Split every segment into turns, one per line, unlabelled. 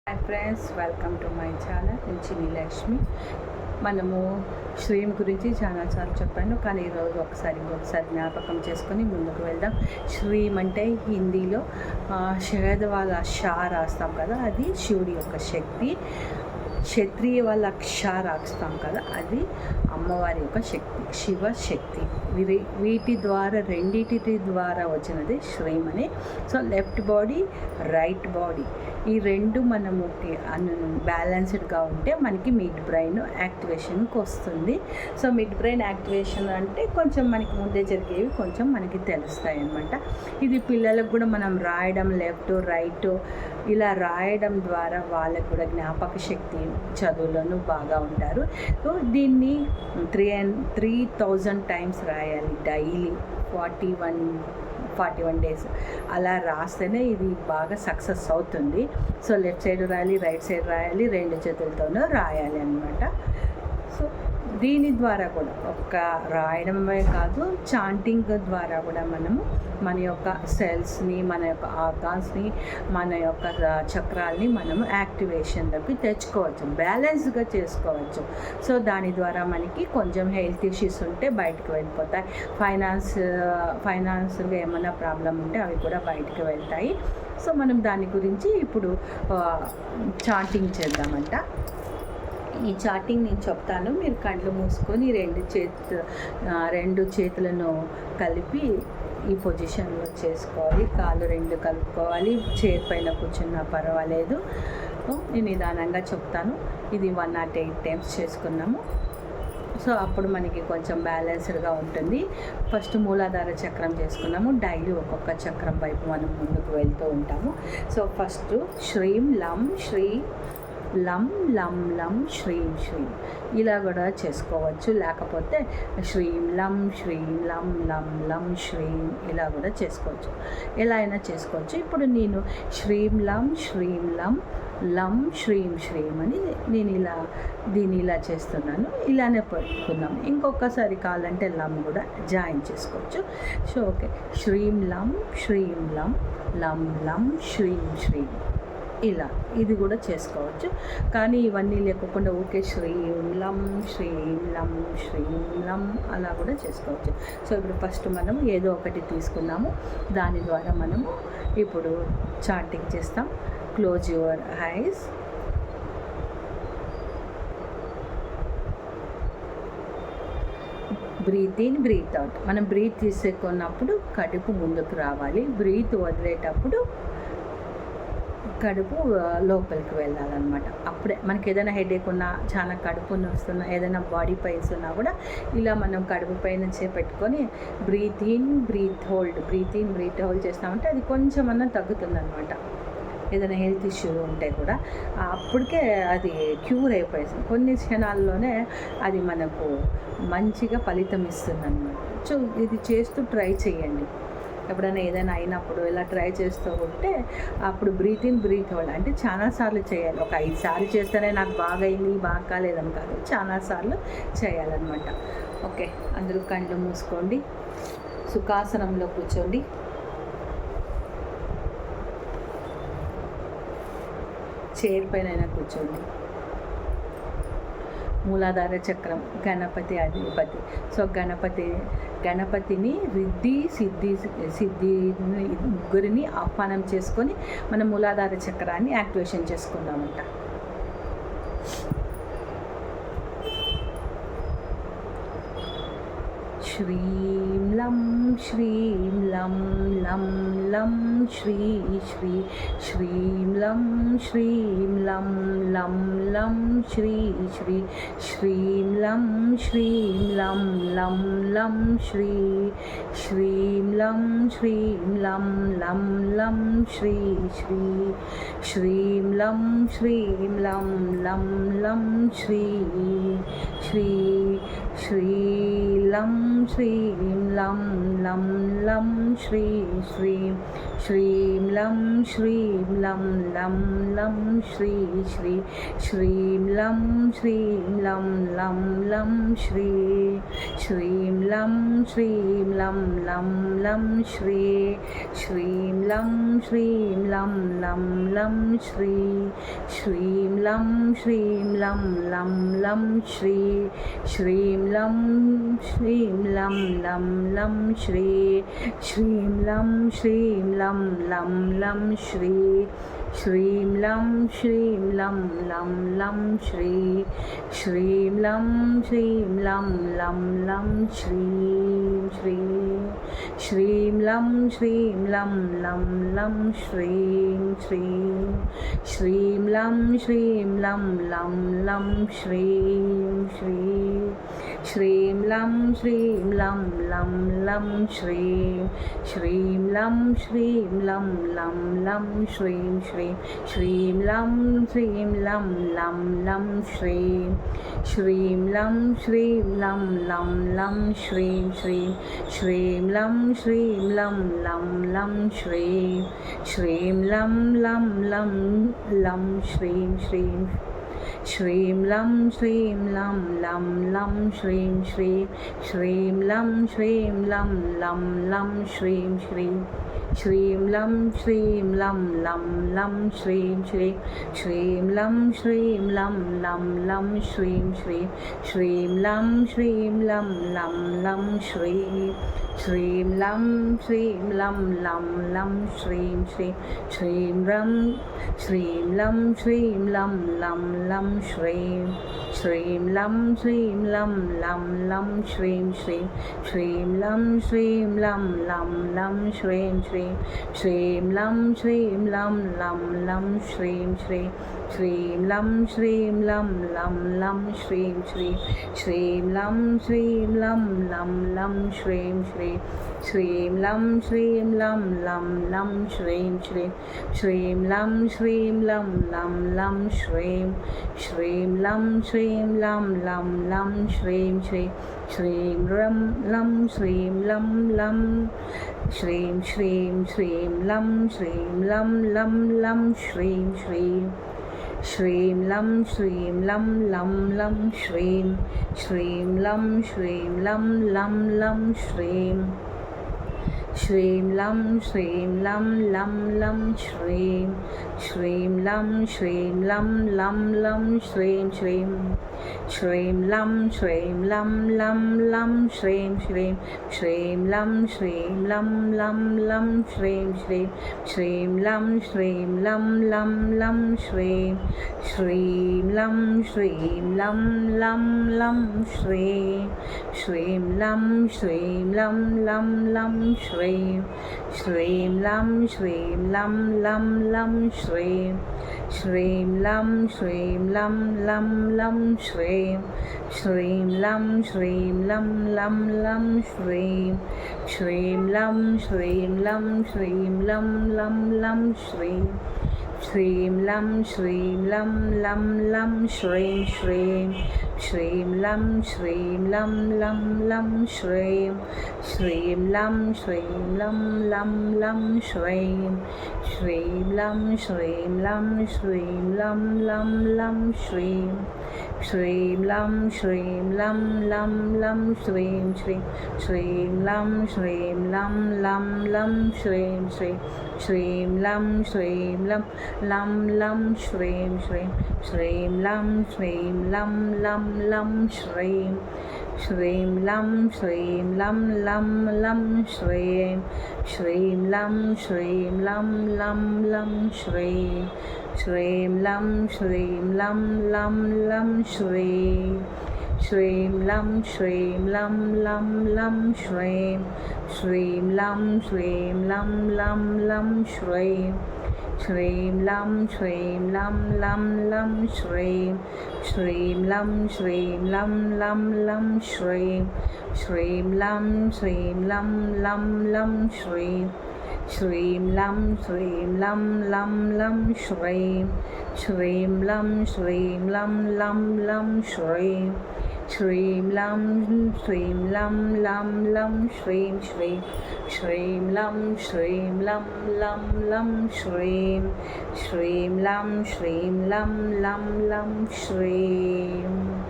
Hi friends, welcome to my channel. నేను చిన్ని లక్ష్మి. మనము శ్రీం గురించి చాలాసార్లు చెప్పాను, కానీ ఈరోజు ఇంకొకసారి జ్ఞాపకం చేసుకొని ముందుకు వెళ్దాం. శ్రీం అంటే హిందీలో షహద్ వాళ్ళ షా రాస్తాం కదా, అది శివుడి యొక్క శక్తి. క్షత్రియ వాళ్ళ క్ష రాస్తాం కదా, అది అమ్మవారి యొక్క శక్తి, శివశక్తి. వీటి ద్వారా రెండింటి ద్వారా వచ్చినది శ్రీం అని. So left body, right body, ఈ రెండు మనము బ్యాలెన్స్డ్గా ఉంటే మనకి మిడ్ బ్రెయిన్ యాక్టివేషన్కి వస్తుంది. సో మిడ్ బ్రెయిన్ యాక్టివేషన్ అంటే కొంచెం మనకి ముందే జరిగేవి కొంచెం మనకి తెలుస్తాయి అన్నమాట. ఇది పిల్లలకు కూడా మనం రాయడం, లెఫ్ట్ రైట్ ఇలా రాయడం ద్వారా వాళ్ళకు కూడా జ్ఞాపక శక్తి, చదువులను బాగా ఉంటారు. సో దీన్ని 3000 టైమ్స్ రాయాలి డైలీ, 41 డేస్ అలా రాస్తేనే ఇది బాగా సక్సెస్ అవుతుంది. సో లెఫ్ట్ సైడ్ రాయాలి, రైట్ సైడ్ రాయాలి, రెండు చేతులతోనూ రాయాలి అన్నమాట. సో దీని ద్వారా కూడా ఒక రాయడమే కాదు, చాంటింగ్ ద్వారా కూడా మనము మన యొక్క సెల్స్ని, మన యొక్క ఆర్గాన్స్ని, మన యొక్క చక్రాల్ని మనము యాక్టివేషన్లోకి తెచ్చుకోవచ్చు, బ్యాలెన్స్గా చేసుకోవచ్చు. సో దాని ద్వారా మనకి కొంచెం హెల్త్ ఇష్యూస్ ఉంటే బయటకు వెళ్ళిపోతాయి, ఫైనాన్స్గా ఏమైనా ప్రాబ్లం ఉంటే అవి కూడా బయటకు వెళ్తాయి. సో మనం దాని గురించి ఇప్పుడు చాంటింగ్ చేద్దామంట. ఈ చాటింగ్ నేను చెప్తాను, మీరు కళ్ళు మూసుకొని రెండు చేతులను కలిపి ఈ పొజిషన్లో చేసుకోవాలి. కాళ్ళు రెండు కలుపుకోవాలి. చైర్ పైన కూర్చున్నా పర్వాలేదు. నేను నిదానంగా చెప్తాను. ఇది 108 టైమ్స్ చేసుకున్నాము. సో అప్పుడు మనకి కొంచెం బ్యాలెన్స్డ్గా ఉంటుంది. ఫస్ట్ మూలాధార చక్రం చేసుకున్నాము. డైలీ ఒక్కొక్క చక్రం వైపు మనం ముందుకు వెళ్తూ ఉంటాము. సో ఫస్ట్ శ్రీం లం శ్రీ లం లం లం శ్రీం శ్రీం ఇలా కూడా చేసుకోవచ్చు. లేకపోతే శ్రీం లం లం లం శ్రీం ఇలా కూడా చేసుకోవచ్చు. ఎలా అయినా చేసుకోవచ్చు. ఇప్పుడు నేను శ్రీం లం లం శ్రీం శ్రీం అని దీన్ని ఇలా చేస్తున్నాను. ఇలానే పెట్టుకుందాం. ఇంకొకసారి కావాలంటే లం కూడా జాయిన్ చేసుకోవచ్చు. సో ఓకే, శ్రీం లం లం లం శ్రీం శ్రీం ఇలా ఇది కూడా చేసుకోవచ్చు. కానీ ఇవన్నీ లేకుండా ఊరికే శ్రీం లం అలా కూడా చేసుకోవచ్చు. సో ఇప్పుడు ఫస్ట్ మనం ఏదో ఒకటి తీసుకున్నాము, దాని ద్వారా మనము ఇప్పుడు చాంటింగ్ చేస్తాం. Close your eyes. Breathe in, breathe out. మనం బ్రీత్ తీసుకున్నప్పుడు కడుపు ముందుకు రావాలి, బ్రీత్ వదిలేటప్పుడు కడుపు లోపలికి వెళ్ళాలన్నమాట. అప్పుడే మనకి ఏదైనా హెడేక్ ఉన్నా, చాలా కడుపు వస్తున్నా, ఏదైనా బాడీ పెయిన్స్ ఉన్నా కూడా ఇలా మనం కడుపు పైన పెట్టుకొని బ్రీత్ ఇన్ బ్రీత్ హోల్డ్ చేస్తామంటే అది కొంచెం అన్నా తగ్గుతుందన్నమాట. ఏదైనా హెల్త్ ఇష్యూ ఉంటే కూడా అప్పటికే అది క్యూర్ అయిపోయింది, కొన్ని క్షణాల్లోనే అది మనకు మంచిగా ఫలితం ఇస్తుందన్నమాట. సో ఇది చేస్తూ ట్రై చేయండి. ఎప్పుడైనా ఏదైనా అయినప్పుడు ఇలా ట్రై చేస్తూ ఉంటే అప్పుడు బ్రీత్ ఇన్ బ్రీత్ హోల్డ్ అంటే చాలాసార్లు చేయాలి. ఒక 5 సార్లు చేస్తేనే నాకు బాగా అయింది, బాగా కాలేదని కాదు, చాలాసార్లు చేయాలన్నమాట. ఓకే, అందరూ కళ్ళు మూసుకోండి, సుఖాసనంలో కూర్చోండి. చైర్ పైన కూర్చోండి. మూలాధార చక్రం గణపతి అధిపతి. సో గణపతిని సిద్ధి ముగ్గురిని ఆహ్వానం చేసుకొని మనం మూలాధార చక్రాన్ని యాక్టివేషన్ చేసుకుందామంట. శ్రీం లం లం శ్రీ శ్రీం లం లం శ్రీ శ్రీం లం లం శ్రీం లం లం శ్రీ శ్రీం లం లం శ్రీ శ్రీం లం లం శ్రీ श्रीं लं श्रीं लं लं लं श्री श्री श्रीं लं श्रीं लं लं लं श्री श्रीं लं श्रीं लं लं लं श्री श्रीं लं श्रीं लं लं लं श्री श्रीं लं श्रीं लं लं लं श्री श्रीं लं श्रीं लं लं लं श्री श्रीं लं श्रीं लं लं लं श्री श्रीं लं श्रीं लं लं लं श्री श्रीं लं श्रीं लं लं लं श्री श्री श्रीं लं श्रीं लं लं लं श्रीं श्री श्रीं लं श्रीं लं लं लं श्रीं श्री श्रीं लं श्रीं लं लं लं श्रीं श्रीं लं श्रीं लं लं लं श्रीं श्री श्रीं लं श्रीं लं लं लं श्रीं श्रीं लं श्रीं लं लं लं श्रीं श्री श्रीं लं श्रीं लं लं लं श्रीं श्रीं लं लं लं लं श्रीं श्रीं श्रीं लं श्रीं लं लं लं श्रीं श्री श्रीं लं श्रीं लं लं लं श्रीं श्री श्रीं लं श्रीं लं लं लं श्रीं श्री श्रीं लं श्रीं लं लं लं श्रीं श्री श्रीं लं श्रीं लं लं लं श्रीं श्रीं लं श्रीं लं लं लं श्रीं श्री श्रीं लं श्रीं लं श्रीं लं लं लं श्रीं श्रीं लं श्रीं लं लं लं श्रीं श्री श्रीं लं श्रीं लं लं लं श्रीं श्री श्रीं लं श्रीं लं लं लं श्रीं श्री श्रीं लं श्रीं लं लं लं श्रीं श्री श्रीं लं श्रीं लं लं लं श्रीं श्री श्रीं लं श्रीं लं लं लं श्रीं श्री श्रीं लं श्रीं लं लं लं श्रीं श्रीं लं श्रीं लं लं लं श्रीं श्री श्रीं लं श्रीं लं लं श्रीं श्रीं श्रीं लं श्रीं लं लं लं श्रीं श्री श्रीं लं श्रीं लं लं लं श्रीं श्रीं लं श्रीं लं लं लं श्रीं श्रीं लं श्रीं लं लं लं श्रीं श्रीं लं श्रीं लं लं लं श्रीं श्रीं श्रीं लं श्रीं लं लं लं श्रीं श्रीं श्रीं लं श्रीं लं लं लं श्रीं श्रीं श्रीं लं श्रीं लं लं लं श्रीं श्रीं लं श्रीं लं लं लं श्रीं श्रीं लं श्रीं लं लं लं श्रीं श्रीं लं श्रीं लं लं लं श्रीं श्रीं लं श्रीं लं लं लं श्रीं श्रीं लं श्रीं लं लं लं श्रीं श्रीं लं श्रीं लं श्रीं लं लं लं श्रीं श्रीं लं श्रीं लं लं लं श्रीं श्रीं श्रीं लं श्रीं लं लं लं श्रीं श्रीं लं श्रीं लं लं लं श्रीं श्रीं लं श्रीं लं श्रीं लं लं लं श्रीं श्रीं लं श्रीं लं लं लं श्रीं श्री श्रीं लं श्रीं लं लं लं श्रीं श्री श्रीं लं श्रीं लं लं लं श्रीं श्री श्रीं लं श्रीं लं लं लं श्रीं श्रीं लं श्रीं लं लं लं श्रीं श्रीं लं श्रीं लं लं लं श्रीं श्रीं लं श्रीं लं लं लं श्रीं श्रीं लं श्रीं लं लं लं श्रीं श्रीं लं श्रीं लं लं लं श्रीं श्रीं लं श्रीं लं लं लं श्रीं श्रीं लं श्रीं लं लं लं श्रीं श्रीं लं श्रीं लं लं लं श्रीं श्रीं लं श्रीं लं लं लं श्रीं श्रीं लं श्रीं लं लं लं श्रीं శ్రీం లం శ్రీం లం లం లం శ్రీం శ్రీం శ్రీం లం శ్రీం లం లం లం శ్రీం శ్రీం లం శ్రీం లం లం లం శ్రీం.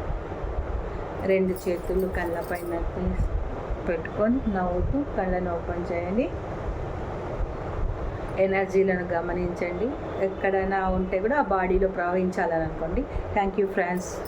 రెండు చేతులు కళ్ళపైన పెట్టుకొని నవ్వుతూ కళ్ళను ఓపెన్ చేయండి. ఎనర్జీలను గమనించండి. ఎక్కడైనా ఉంటే కూడా ఆ బాడీలో ప్రవహించాలని అనుకోండి. Thank you friends.